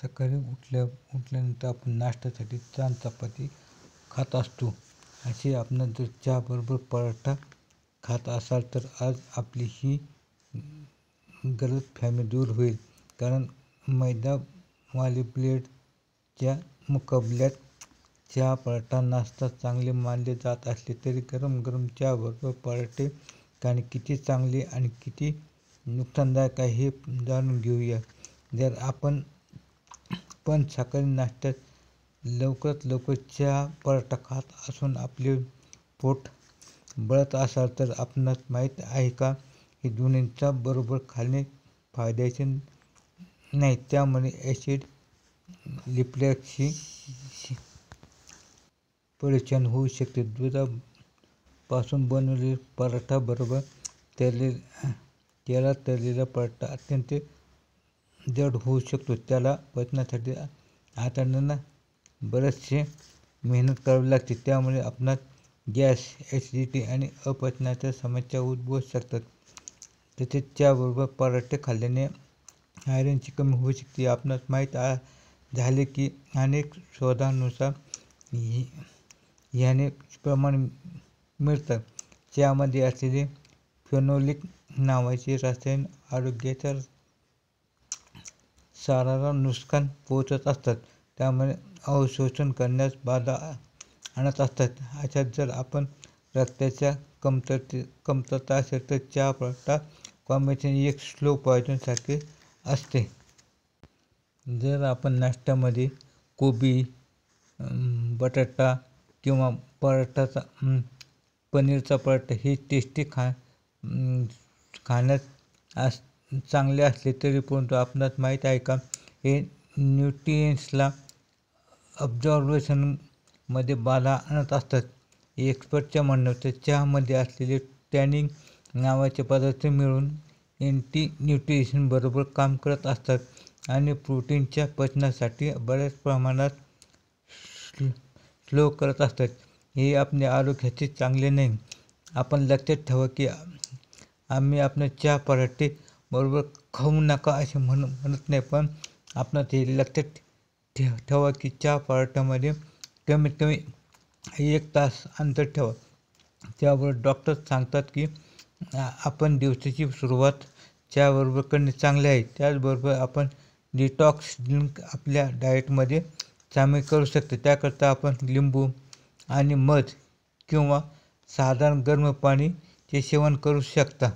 सकाळी उठल्यानंतर आपण नाश्त्यासाठी चहा चपाती खात असतो. असे आपण जर चहाबरोबर पराठा खात असाल तर आज आपली ही गलतफहमी दूर होईल. कारण मैदावाले ब्रेडच्या मुकाबल्यात चहा पराठा नाश्ता चांगले मानले जात असले तरी गरम गरम चहाबरोबर पराठे खाणे किती चांगले आणि किती नुकसानदायक आहे हे जाणून घेऊया. जर आपण सकाळी नाश्त्यात लवकरात लवकर चहा पराठा खात असून आपले पोट बळत असाल तर आपणास माहीत आहे का, हे दोन्हींच्या बरोबर खाणे फायद्याचे नाही. त्यामुळे ॲसिड रिफ्लक्सची परेशानी होऊ शकते. दुधापासून बनवलेले पराठा बरोबर तेलात तळलेला पराठा अत्यंत जड होऊ शकतो. त्याला पचण्यासाठी हाताळताना बरेचसे मेहनत करावी लागते. त्यामुळे आपणास गॅस, ॲसिडिटी आणि अपचनाच्या समस्या उद्भवू शकतात. तसेच चहाबरोबर पराठे खाल्ल्याने आयरनची कमी होऊ शकते. आपणास माहीत झाले की अनेक शोधांनुसार ह्याचे प्रमाण मिळतात. चहामध्ये असलेले फेनोलिक नावाचे रसायन आरोग्याच्या साराला नुकसान पोहोचवत असतात. त्यामुळे अवशोषण करण्यास बाधा आणत असतात. अशात जर आपण रक्ताच्या कमतरता असेल तर चहा पराठा कॉम्बिनेशन एक स्लो पॉयझन सारखे असते. जर आपण नाश्त्यामध्ये कोबी, बटाटा किंवा पनीरचा पराठा हे टेस्टी खाण्यास चांगले असले तरी परंतु आपणास माहीत आहे का, हे न्यूट्रिएंट्सला ॲब्झॉर्प्शनमध्ये बाधा आणत असतात. एक्सपर्टच्या म्हणण्यानुसार चहामध्ये असलेले टॅनिन नावाचे पदार्थ मिळून अँटी न्यूट्रिशन बरोबर काम करत असतात आणि प्रोटीनच्या पचनासाठी बऱ्याच प्रमाणात स्लो करत असतात. हे आपल्या आरोग्यासाठी चांगले नाही. आपण लक्षात ठेवा की आम्ही आपल्या चहा पराठे बरोबर खाऊ नका असे म्हणत नाही, पण आपणास हे लक्षात ठेवा की चहा पराठ्यामध्ये कमीत कमी 1 तास अंतर ठेवा. त्याबरोबर डॉक्टर्स सांगतात की आपण दिवसाची सुरुवात चहाबरोबर करणे चांगले आहे. त्याचबरोबर आपण डिटॉक्स ड्रिंक आपल्या डाएटमध्ये सामील करू शकतो. त्याकरता आपण लिंबू आणि मध किंवा साधारण गरम पाणीचे सेवन करू शकता.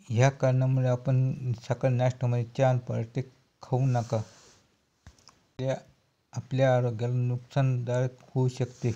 ह्या कारणामुळे आपण सकाळी नाश्त्यामध्ये चहा आणि पराठे खाऊ नका. आपल्या आरोग्याला नुकसानदायक होऊ शकते.